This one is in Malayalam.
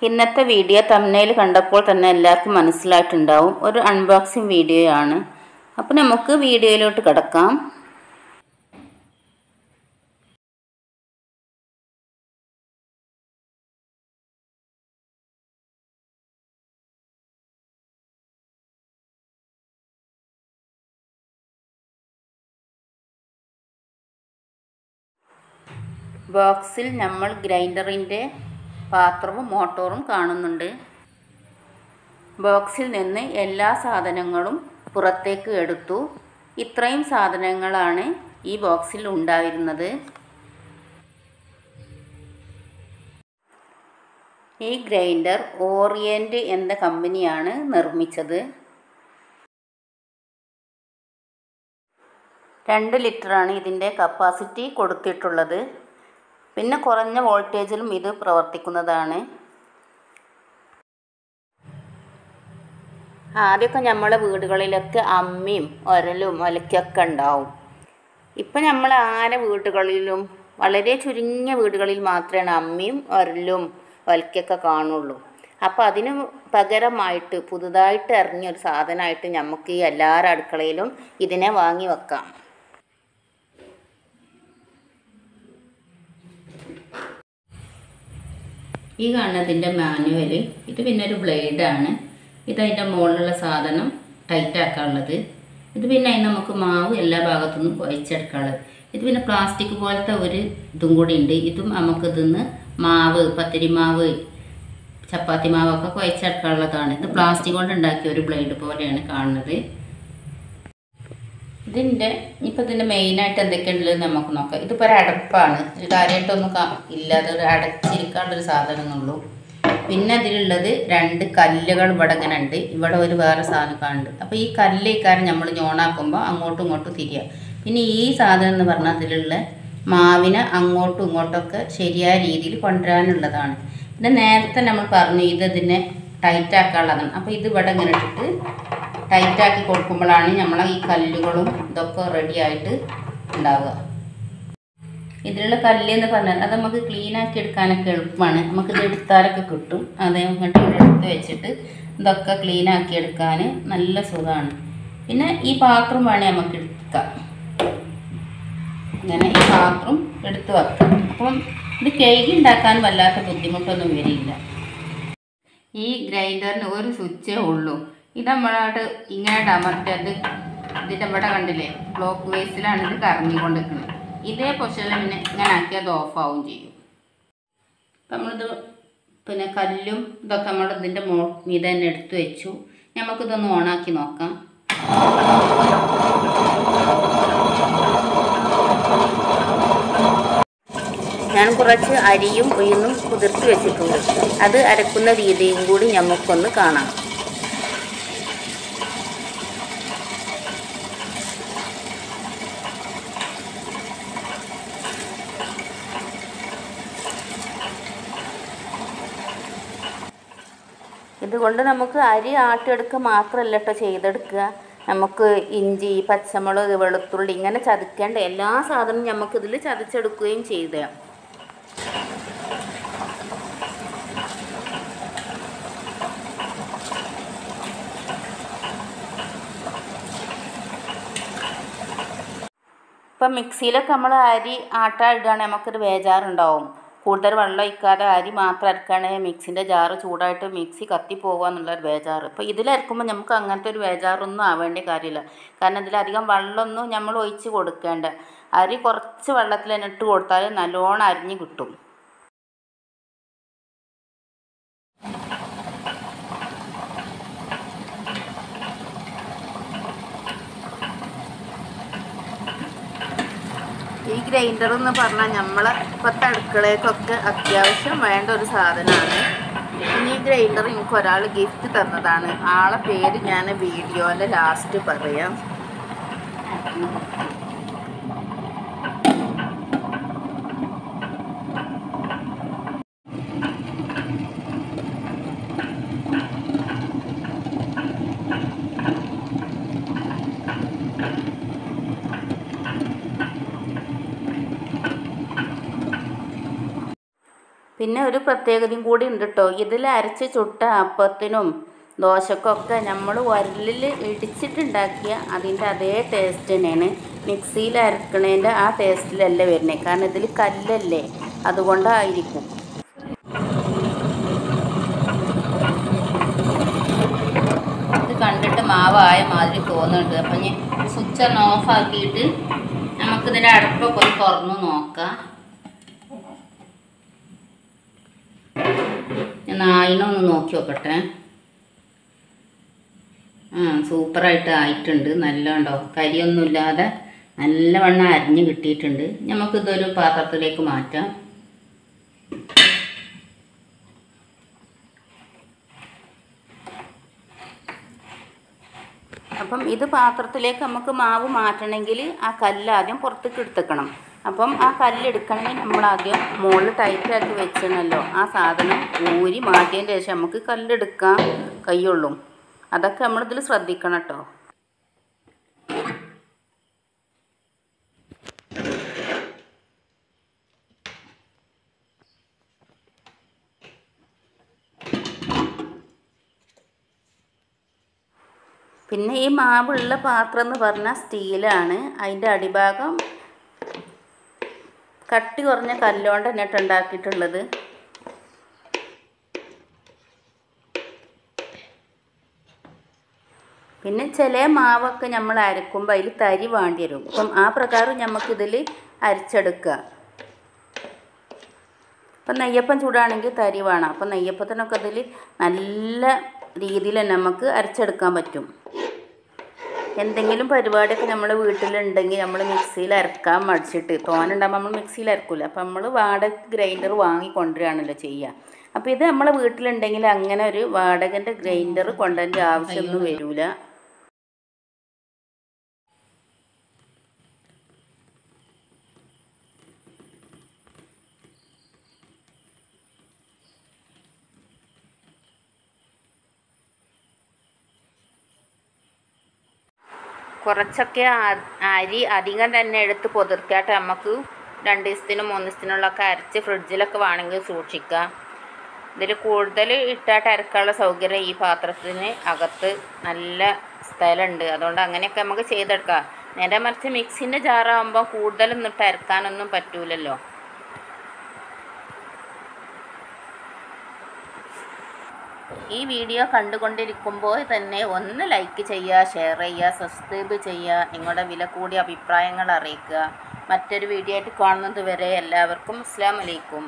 ഇന്നത്തെ വീഡിയോ തംബ്നെയിൽ കണ്ടപ്പോൾ തന്നെ എല്ലാവർക്കും മനസ്സിലായിട്ടുണ്ടാവും ഒരു അൺബോക്സിംഗ് വീഡിയോയാണ്. അപ്പോൾ നമുക്ക് വീഡിയോയിലോട്ട് കടക്കാം. ബോക്സിൽ നമ്മൾ ഗ്രൈൻഡറിൻ്റെ പാത്രവും മോട്ടോറും കാണുന്നുണ്ട്. ബോക്സിൽ നിന്ന് എല്ലാ സാധനങ്ങളും പുറത്തേക്ക് എടുത്തു. ഇത്രയും സാധനങ്ങളാണ് ഈ ബോക്സിൽ ഉണ്ടായിരുന്നത്. ഈ ഗ്രൈൻഡർ ഓറിയന്റ് എന്ന കമ്പനിയാണ് നിർമ്മിച്ചത്. 2 ലിറ്ററാണ് ഇതിൻ്റെ കപ്പാസിറ്റി കൊടുത്തിട്ടുള്ളത്. പിന്നെ കുറഞ്ഞ വോൾട്ടേജിലും ഇത് പ്രവർത്തിക്കുന്നതാണ്. ആദ്യമൊക്കെ നമ്മളെ വീടുകളിലൊക്കെ അമ്മിയും ഒരലും ഒലക്കൊക്കെ ഉണ്ടാവും. ഇപ്പം നമ്മൾ ആരെ വീടുകളിലും വളരെ ചുരുങ്ങിയ വീടുകളിൽ മാത്രമേ അമ്മിയും ഒരലും ഒലക്കൊക്കെ കാണുള്ളൂ. അപ്പോൾ അതിന് പകരമായിട്ട് പുതുതായിട്ട് ഇറങ്ങിയൊരു സാധനമായിട്ട് നമുക്ക് ഈ എല്ലാവരുടെ അടുക്കളയിലും ഇതിനെ വാങ്ങി വെക്കാം. ഈ കാണുന്നതിൻ്റെ മാനുവൽ. ഇത് പിന്നെ ഒരു ബ്ലേഡാണ്. ഇതതിൻ്റെ മുകളിലുള്ള സാധനം ടൈറ്റാക്കാനുള്ളത്. ഇത് പിന്നെ അതിന് നമുക്ക് മാവ് എല്ലാ ഭാഗത്തു നിന്നും കുഴച്ചെടുക്കാനുള്ളത്. ഇത് പിന്നെ പ്ലാസ്റ്റിക് പോലത്തെ ഒരു ഇതും കൂടി ഉണ്ട്. ഇതും നമുക്കിതിന്ന് മാവ്, പത്തിരി മാവ്, ചപ്പാത്തി മാവൊക്കെ കുഴച്ചെടുക്കാനുള്ളതാണ്. ഇത് പ്ലാസ്റ്റിക് കൊണ്ട് ഉണ്ടാക്കിയ ഒരു ബ്ലേഡ് പോലെയാണ് കാണുന്നത്. ഇതിൻ്റെ മെയിനായിട്ട് എന്തൊക്കെയുള്ളത് നമുക്ക് നോക്കാം. ഇതിപ്പോൾ ഒരു അടപ്പാണ്. ഇത് കാര്യമായിട്ടൊന്നും ഇല്ല. അതൊരു അടച്ചിരിക്കാനുള്ളൊരു സാധനമെന്നുള്ളൂ. പിന്നെ അതിലുള്ളത് 2 കല്ലുകൾ ഇവിടെ ഇങ്ങനെ ഉണ്ട്. ഇവിടെ ഒരു വേറെ സാധനം കാണുന്നുണ്ട്. അപ്പോൾ ഈ കല്ല് ഇക്കാരം നമ്മൾ ഞോണാക്കുമ്പോൾ അങ്ങോട്ടും ഇങ്ങോട്ടും തിരിയുക. പിന്നെ ഈ സാധനം എന്ന് പറഞ്ഞാൽ അതിലുള്ള മാവിനെ അങ്ങോട്ടും ഇങ്ങോട്ടൊക്കെ ശരിയായ രീതിയിൽ കൊണ്ടുവരാനുള്ളതാണ്. പിന്നെ നേരത്തെ നമ്മൾ പറഞ്ഞു ഇതിനെ ടൈറ്റാക്കാനുള്ളതാണ്. അപ്പോൾ ഇത് ഇവിടെ ഇങ്ങനെ ഇട്ടിട്ട് ടൈറ്റാക്കി കൊടുക്കുമ്പോഴാണ് നമ്മളെ ഈ കല്ലുകളും ഇതൊക്കെ റെഡി ആയിട്ട് ഉണ്ടാവുക. ഇതിലുള്ള കല്ല് എന്ന് പറഞ്ഞാൽ അത് നമുക്ക് ക്ലീനാക്കി എടുക്കാനൊക്കെ എളുപ്പമാണ്. നമുക്കിത് എടുത്താലൊക്കെ കിട്ടും. അത് ഇങ്ങോട്ട് ഇവിടെ എടുത്ത് വെച്ചിട്ട് ഇതൊക്കെ ക്ലീനാക്കി എടുക്കാൻ നല്ല സുഖമാണ്. പിന്നെ ഈ പാത്രം വേണേൽ നമുക്ക് എടുക്കാം. ഇങ്ങനെ ഈ പാത്രം എടുത്ത് വെക്കാം. അപ്പം ഇത് കഴുകി ഉണ്ടാക്കാൻ വല്ലാത്ത ബുദ്ധിമുട്ടൊന്നും വരില്ല. ഈ ഗ്രൈൻഡറിന് ഒരു സ്വിച്ചേ ഉള്ളൂ. ഇത് നമ്മളോട് ഇങ്ങനെ അമർത്തിയത് ഇതിൻ്റെ ഇവിടെ കണ്ടില്ലേ, ക്ലോക്ക് വേസിലാണ് ഇത് കറങ്ങിക്കൊണ്ടിരിക്കുന്നത്. ഇതേ പൊസിഷനിൽ പിന്നെ ഇങ്ങനെ ആക്കിയത് ഓഫാവും ചെയ്യും. അപ്പം നമ്മളിത് പിന്നെ കല്ലും ഇതൊക്കെ നമ്മൾ ഇതിൻ്റെ മീതെ തന്നെ എടുത്ത് വെച്ചു. നമുക്കിതൊന്ന് ഓണാക്കി നോക്കാം. ഞാൻ കുറച്ച് അരിയും ഉഴുന്നും കുതിർത്ത് വെച്ചിട്ടുണ്ട്. അത് അരക്കുന്ന രീതിയും കൂടി നമുക്കൊന്ന് കാണാം. ഇതുകൊണ്ട് നമുക്ക് അരി ആട്ടിയെടുക്കുക മാത്രമല്ല കേട്ടോ ചെയ്തെടുക്കുക. നമുക്ക് ഇഞ്ചി, പച്ചമുളക്, വെളുത്തുള്ളി ഇങ്ങനെ ചതക്കേണ്ട എല്ലാ സാധനവും നമുക്കിതിൽ ചതച്ചെടുക്കുകയും ചെയ്ത. ഇപ്പം മിക്സിയിലൊക്കെ നമ്മൾ അരി ഇടുകയാണെങ്കിൽ നമുക്കൊരു ബേജാറുണ്ടാവും. കൂടുതൽ വെള്ളം ഒഴിക്കാതെ അരി മാത്രം അരക്കുകയാണെങ്കിൽ മിക്സിൻ്റെ ജാറ് ചൂടായിട്ട് മിക്സി കത്തിപ്പോകുക എന്നുള്ളൊരു ബേജാറ്. ഇപ്പോൾ ഇതിലരക്കുമ്പോൾ നമുക്ക് അങ്ങനത്തെ ഒരു ബേജാറൊന്നും ആവേണ്ട കാര്യമില്ല. കാരണം ഇതിലധികം വെള്ളമൊന്നും നമ്മൾ ഒഴിച്ച് കൊടുക്കേണ്ട. അരി കുറച്ച് വെള്ളത്തിൽ തന്നെ ഇട്ട് കൊടുത്താൽ നല്ലോണം അരിഞ്ഞ് കിട്ടും. ഈ ഗ്രൈൻഡർ എന്ന് പറഞ്ഞാൽ നമ്മളെ ഇപ്പോഴത്തെ അടുക്കളയ്ക്കൊക്കെ അത്യാവശ്യം വേണ്ട ഒരു സാധനമാണ്. പിന്നെ ഈ ഗ്രൈൻഡർ എനിക്ക് ഒരാൾ ഗിഫ്റ്റ് തന്നതാണ്. ആളെ പേര് ഞാൻ വീഡിയോൻ്റെ ലാസ്റ്റ് പറയാം. പിന്നെ ഒരു പ്രത്യേകതയും കൂടി ഉണ്ട് കേട്ടോ. ഇതിൽ അരച്ച് ചുട്ട അപ്പത്തിനും ദോശക്കൊക്കെ നമ്മൾ ഉരലിൽ ഇടിച്ചിട്ടുണ്ടാക്കിയ അതിൻ്റെ അതേ ടേസ്റ്റ് തന്നെയാണ്. മിക്സിയിൽ അരക്കണേൻ്റെ ആ ടേസ്റ്റിലല്ല വരുന്നത്. കാരണം ഇതിൽ കല്ലല്ലേ, അതുകൊണ്ടായിരിക്കും. ഇത് കണ്ടിട്ട് മാവായ മാതിരി തോന്നുന്നുണ്ട്. അപ്പം ഞാൻ സ്വിച്ച് ഒന്ന് ഓഫാക്കിയിട്ട് നമുക്കിതിൻ്റെ അടുപ്പൊക്കെ ഒന്ന് തുറന്ന് നോക്കാം. ഞാൻ നായിനൊന്ന് നോക്കി നോക്കട്ടെ. സൂപ്പറായിട്ട് ആയിട്ടുണ്ട്. നല്ല ഉണ്ടോ, കരിയൊന്നുമില്ലാതെ നല്ലവണ്ണം അരിഞ്ഞ് കിട്ടിയിട്ടുണ്ട്. നമുക്കിതൊരു പാത്രത്തിലേക്ക് മാറ്റാം. അപ്പം ഇത് പാത്രത്തിലേക്ക് നമുക്ക് മാവ് മാറ്റണമെങ്കിൽ ആ കല്ല് ആദ്യം പുറത്തേക്ക് എടുത്തേക്കണം. അപ്പം ആ കല്ലെടുക്കണമെങ്കിൽ നമ്മളാദ്യം മുകളിൽ ടൈറ്റാക്കി വെച്ചണല്ലോ, ആ സാധനം ഊരി മാറ്റിയതിന് ശേഷം നമുക്ക് കല്ലെടുക്കാൻ കഴിയുള്ളൂ. അതൊക്കെ നമ്മളിതിൽ ശ്രദ്ധിക്കണം കേട്ടോ. പിന്നെ ഈ മാവുള്ള പാത്രം എന്ന് പറഞ്ഞാൽ സ്റ്റീലാണ്. അതിൻ്റെ അടിഭാഗം കട്ടി കുറഞ്ഞ കല്ലുകൊണ്ട് തന്നെയാണ് ഉണ്ടാക്കിയിട്ടുള്ളത്. പിന്നെ ചില മാവൊക്കെ നമ്മൾ അരക്കുമ്പോൾ അതിൽ തരി വേണ്ടി വരും. അപ്പം ആ പ്രകാരം നമുക്കിതിൽ അരച്ചെടുക്കുക. ഇപ്പം നെയ്യപ്പം ചൂടാണെങ്കിൽ തരി വേണം. അപ്പം നെയ്യപ്പത്തിനൊക്കെ ഇതിൽ നല്ല രീതിയിൽ നമുക്ക് അരച്ചെടുക്കാൻ പറ്റും. എന്തെങ്കിലും പരിപാടിയൊക്കെ നമ്മൾ വീട്ടിലുണ്ടെങ്കിൽ നമ്മൾ മിക്സിയിൽ അരക്കാൻ മടിച്ചിട്ട് തോനുണ്ടാകുമ്പോൾ നമ്മൾ മിക്സിയിൽ അരക്കില്ല. അപ്പം നമ്മൾ വാടക ഗ്രൈൻഡർ വാങ്ങിക്കൊണ്ടുവരികയാണല്ലോ ചെയ്യുക. അപ്പോൾ ഇത് നമ്മളെ വീട്ടിലുണ്ടെങ്കിൽ അങ്ങനെ ഒരു വാടകൻ്റെ ഗ്രൈൻഡർ കൊണ്ടുവരേണ്ട ആവശ്യമൊന്നും വരില്ല. കുറച്ചൊക്കെ അരി അധികം തന്നെ എടുത്ത് പൊതിർത്തിയായിട്ട് നമുക്ക് 2 ദിവസത്തിനും 3 ദിവസത്തിനുള്ളൊക്കെ അരച്ച് ഫ്രിഡ്ജിലൊക്കെ വേണമെങ്കിൽ സൂക്ഷിക്കാം. ഇതിൽ കൂടുതൽ ഇട്ടായിട്ട് അരക്കാനുള്ള സൗകര്യം ഈ പാത്രത്തിന് അകത്ത് നല്ല സ്ഥലമുണ്ട്. അതുകൊണ്ട് അങ്ങനെയൊക്കെ നമുക്ക് ചെയ്തെടുക്കാം. നേരെ മറിച്ച് മിക്സിൻ്റെ ജാറാകുമ്പോൾ കൂടുതലൊന്നും ഇട്ട് അരക്കാനൊന്നും പറ്റൂലല്ലോ. ഈ വീഡിയോ കണ്ടുകൊണ്ടിരിക്കുമ്പോൾ തന്നെ ഒന്ന് ലൈക്ക് ചെയ്യുക, ഷെയർ ചെയ്യുക, സബ്സ്ക്രൈബ് ചെയ്യുക. നിങ്ങളുടെ വില കൂടിയ അഭിപ്രായങ്ങൾ അറിയിക്കുക. മറ്റൊരു വീഡിയോ ആയിട്ട് കാണുന്നത് വരെ എല്ലാവർക്കും അസ്സലാമു അലൈക്കും.